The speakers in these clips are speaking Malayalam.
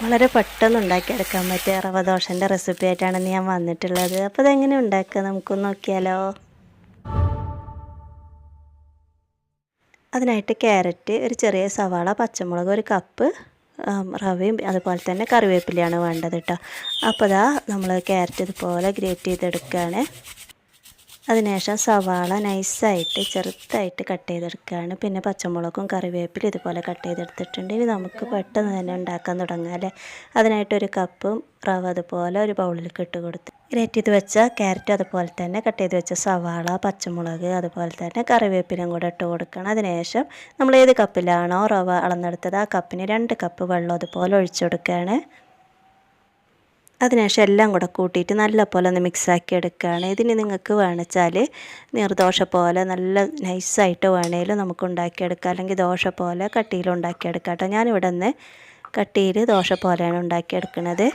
വളരെ പെട്ടെന്ന് ഉണ്ടാക്കിയെടുക്കാൻ പറ്റിയ റവ ദോശൻ്റെ റെസിപ്പി ആയിട്ടാണ് ഞാൻ വന്നിട്ടുള്ളത്. അപ്പോൾ ഇതെങ്ങനെ ഉണ്ടാക്കുക നമുക്കൊന്ന് നോക്കിയാലോ. അതിനായിട്ട് ക്യാരറ്റ്, ഒരു ചെറിയ സവാള, പച്ചമുളക്, ഒരു കപ്പ് റവയും അതുപോലെ തന്നെ കറിവേപ്പിലയാണ് വേണ്ടത് കേട്ടോ. അപ്പോൾ ഇതാ നമ്മൾ ക്യാരറ്റ് ഇതുപോലെ ഗ്രേറ്റ് ചെയ്തെടുക്കുകയാണ്. അതിനുശേഷം സവാള നൈസായിട്ട് ചെറുതായിട്ട് കട്ട് ചെയ്തെടുക്കുകയാണ്. പിന്നെ പച്ചമുളകും കറിവേപ്പിലും ഇതുപോലെ കട്ട് ചെയ്തെടുത്തിട്ടുണ്ട്. ഇനി നമുക്ക് പെട്ടെന്ന് തന്നെ ഉണ്ടാക്കാൻ തുടങ്ങാം അല്ലേ. അതിനായിട്ടൊരു കപ്പും റവ അതുപോലെ ഒരു ബൗളിലേക്ക് ഇട്ട് കൊടുത്ത് ഗ്രേറ്റ് ചെയ്ത് വെച്ച ക്യാരറ്റ് അതുപോലെ തന്നെ കട്ട് ചെയ്ത് വെച്ച സവാള, പച്ചമുളക് അതുപോലെ തന്നെ കറിവേപ്പിലും കൂടെ ഇട്ട് കൊടുക്കണം. അതിനുശേഷം നമ്മൾ ഏത് കപ്പിലാണോ റവ അളന്നെടുത്തത് ആ കപ്പിന് 2 കപ്പ് വെള്ളം അതുപോലെ ഒഴിച്ചു കൊടുക്കുകയാണ്. അതിനുശേഷം എല്ലാം കൂടെ കൂട്ടിയിട്ട് നല്ലപോലെ ഒന്ന് മിക്സാക്കി എടുക്കുകയാണ്. ഇതിന് നിങ്ങൾക്ക് വേണമെച്ചാൽ നീർദോശ പോലെ നല്ല നൈസായിട്ട് വേണേലും നമുക്ക് ഉണ്ടാക്കിയെടുക്കാം, അല്ലെങ്കിൽ ദോശ പോലെ കട്ടിയിൽ ഉണ്ടാക്കിയെടുക്കാം കേട്ടോ. ഞാനിവിടെ നിന്ന് കട്ടിയിൽ ദോശ പോലെയാണ് ഉണ്ടാക്കിയെടുക്കുന്നത്.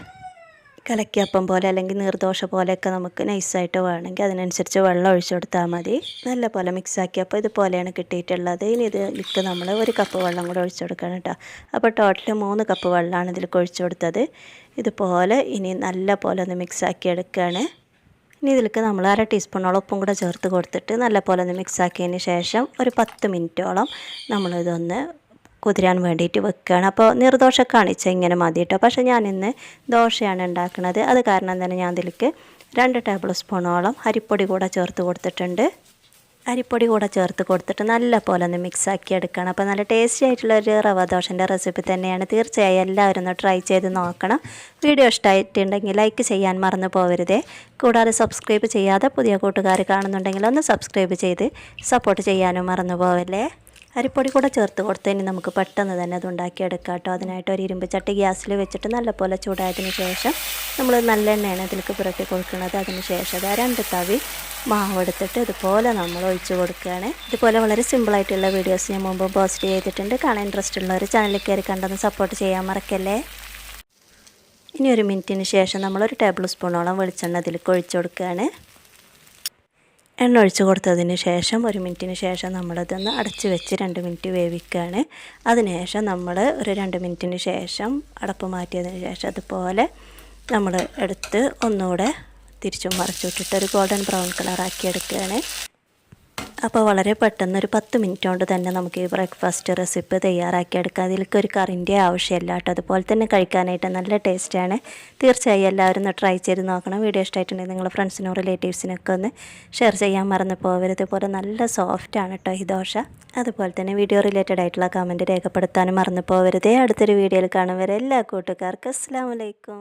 കലക്കിയപ്പം പോലെ അല്ലെങ്കിൽ നീർദോശ പോലെയൊക്കെ നമുക്ക് നൈസായിട്ട് വേണമെങ്കിൽ അതിനനുസരിച്ച് വെള്ളം ഒഴിച്ചു കൊടുത്താൽ മതി. നല്ല പോലെ മിക്സാക്കിയപ്പോൾ ഇതുപോലെയാണ് കിട്ടിയിട്ടുള്ളത്. ഇനി ഇതിലേക്ക് നമ്മൾ 1 കപ്പ് വെള്ളം കൂടെ ഒഴിച്ചു കൊടുക്കണം കേട്ടോ. അപ്പോൾ ടോട്ടൽ 3 കപ്പ് വെള്ളമാണ് ഇതിലേക്ക് ഒഴിച്ചു കൊടുത്തത്. ഇതുപോലെ ഇനി നല്ല പോലെ ഒന്ന് മിക്സാക്കി എടുക്കുകയാണ്. ഇനി ഇതിലേക്ക് നമ്മൾ 1/2 ടീസ്പൂണോളം ഉപ്പും കൂടെ ചേർത്ത് കൊടുത്തിട്ട് നല്ല പോലെ ഒന്ന് മിക്സാക്കിയതിന് ശേഷം ഒരു 10 മിനിറ്റോളം നമ്മളിതൊന്ന് കുതിരാൻ വേണ്ടിയിട്ട് വെക്കുകയാണ്. അപ്പോൾ നീർദോശ കാണിച്ചാൽ ഇങ്ങനെ മതി കേട്ടോ. പക്ഷേ ഞാനിന്ന് ദോശയാണ് ഉണ്ടാക്കുന്നത്. അത് കാരണം തന്നെ ഞാൻ ഇതിലേക്ക് 2 ടേബിൾ സ്പൂണോളം അരിപ്പൊടി കൂടെ ചേർത്ത് കൊടുത്തിട്ടുണ്ട്. അരിപ്പൊടി കൂടെ ചേർത്ത് കൊടുത്തിട്ട് നല്ല പോലെ ഒന്ന് മിക്സാക്കി എടുക്കണം. അപ്പോൾ നല്ല ടേസ്റ്റി ആയിട്ടുള്ളൊരു റവ ദോശൻ്റെ റെസിപ്പി തന്നെയാണ്. തീർച്ചയായും എല്ലാവരും ഒന്ന് ട്രൈ ചെയ്ത് നോക്കണം. വീഡിയോ ഇഷ്ടമായിട്ടുണ്ടെങ്കിൽ ലൈക്ക് ചെയ്യാൻ മറന്നു പോകരുതേ. കൂടാതെ സബ്സ്ക്രൈബ് ചെയ്യാതെ പുതിയ കൂട്ടുകാർ കാണുന്നുണ്ടെങ്കിൽ ഒന്ന് സബ്സ്ക്രൈബ് ചെയ്ത് സപ്പോർട്ട് ചെയ്യാനും മറന്നു പോവല്ലേ. അരിപ്പൊടി കൂടെ ചേർത്ത് കൊടുത്തതിന് നമുക്ക് പെട്ടെന്ന് തന്നെ അത് ഉണ്ടാക്കിയെടുക്കാം കേട്ടോ. അതിനായിട്ട് ഒരു ഇരുമ്പ് ചട്ടി ഗ്യാസിൽ വെച്ചിട്ട് നല്ലപോലെ ചൂടായതിന് ശേഷം നമ്മൾ നല്ലെണ്ണയാണ് ഇതിലേക്ക് പുരട്ടി കൊടുക്കുന്നത്. അതിന് ശേഷം 2 തവി മാവ് എടുത്തിട്ട് ഇതുപോലെ നമ്മൾ ഒഴിച്ച് കൊടുക്കുകയാണ്. ഇതുപോലെ വളരെ സിമ്പിളായിട്ടുള്ള വീഡിയോസ് ഞാൻ മുമ്പ് പോസ്റ്റ് ചെയ്തിട്ടുണ്ട്. കാണാൻ ഇൻട്രസ്റ്റ് ഉള്ളവർ ചാനലിൽ കയറി കണ്ടൊന്ന് സപ്പോർട്ട് ചെയ്യാൻ മറക്കല്ലേ. ഇനി 1 മിനിറ്റിന് ശേഷം നമ്മൾ 1 ടേബിൾ സ്പൂണോളം വെളിച്ചെണ്ണ ഇതിലേക്ക് ഒഴിച്ച് കൊടുക്കുകയാണ്. എണ്ണ ഒഴിച്ച് കൊടുത്തതിന് ശേഷം 1 മിനിറ്റിന് ശേഷം നമ്മളിതൊന്ന് അടച്ച് വെച്ച് 2 മിനിറ്റ് വേവിക്കുകയാണ്. അതിനുശേഷം നമ്മൾ ഒരു 2 മിനിറ്റിന് ശേഷം അടപ്പ് മാറ്റിയതിന് ശേഷം അതുപോലെ നമ്മൾ എടുത്ത് ഒന്നുകൂടെ തിരിച്ചും മറിച്ചിട്ടിട്ട് ഒരു ഗോൾഡൻ ബ്രൗൺ കളറാക്കി എടുക്കുകയാണ്. അപ്പോൾ വളരെ പെട്ടെന്ന് ഒരു 10 മിനിറ്റ് കൊണ്ട് തന്നെ നമുക്ക് ഈ ബ്രേക്ക്ഫാസ്റ്റ് റെസിപ്പി തയ്യാറാക്കിയെടുക്കാം. അതിലേക്ക് ഒരു കറിൻ്റെ ആവശ്യമില്ല കേട്ടോ. അതുപോലെ തന്നെ കഴിക്കാനായിട്ട് നല്ല ടേസ്റ്റാണ്. തീർച്ചയായും എല്ലാവരും ഒന്ന് ട്രൈ ചെയ്ത് നോക്കണം. വീഡിയോ ഇഷ്ടമായിട്ടുണ്ടെങ്കിൽ നിങ്ങളുടെ ഫ്രണ്ട്സിനും റിലേറ്റീവ്സിനൊക്കെ ഒന്ന് ഷെയർ ചെയ്യാൻ മറന്നു പോകരുത്. ഇതുപോലെ നല്ല സോഫ്റ്റാണ് കേട്ടോ ഈ ദോശ. അതുപോലെ തന്നെ വീഡിയോ റിലേറ്റഡ് ആയിട്ടുള്ള കമൻറ്റ് രേഖപ്പെടുത്താനും മറന്നു പോകരുതേ. അടുത്തൊരു വീഡിയോയിൽ കാണും വരെ എല്ലാ കൂട്ടുകാർക്കും അസ്സലാമു അലൈക്കും.